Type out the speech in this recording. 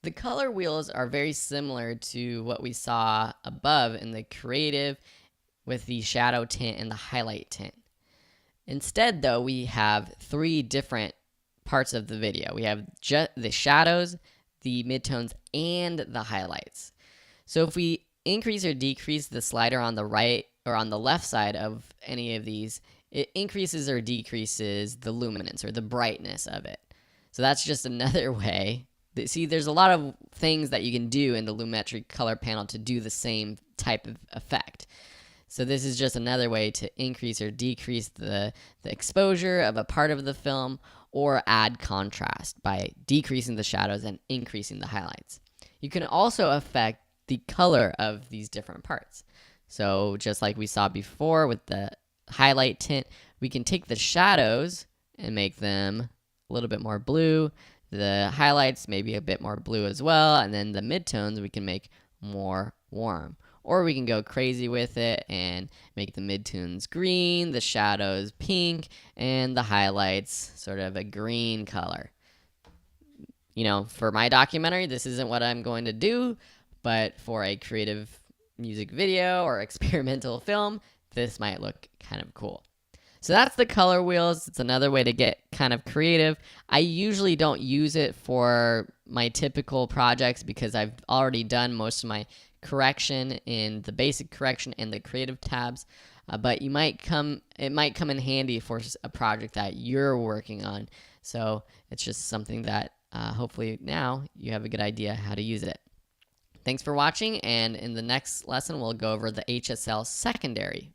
The color wheels are very similar to what we saw above in the creative with the shadow tint and the highlight tint. Instead, though, we have three different parts of the video. We have just the shadows, the midtones, and the highlights. So if we increase or decrease the slider on the right or on the left side of any of these, it increases or decreases the luminance or the brightness of it. So that's just another way. See, there's a lot of things that you can do in the Lumetri color panel to do the same type of effect. So this is just another way to increase or decrease the exposure of a part of the film or add contrast by decreasing the shadows and increasing the highlights. You can also affect the color of these different parts. So just like we saw before with the highlight tint, we can take the shadows and make them a little bit more blue. The highlights maybe a bit more blue as well, and then the midtones we can make more warm. Or we can go crazy with it and make the midtones green, the shadows pink, and the highlights sort of a green color. You know, for my documentary, this isn't what I'm going to do, but for a creative music video or experimental film, this might look kind of cool. So that's the color wheels. It's another way to get kind of creative. I usually don't use it for my typical projects because I've already done most of my correction in the basic correction and the creative tabs. But it might come in handy for a project that you're working on. So it's just something that hopefully now you have a good idea how to use it. Thanks for watching, and in the next lesson we'll go over the HSL secondary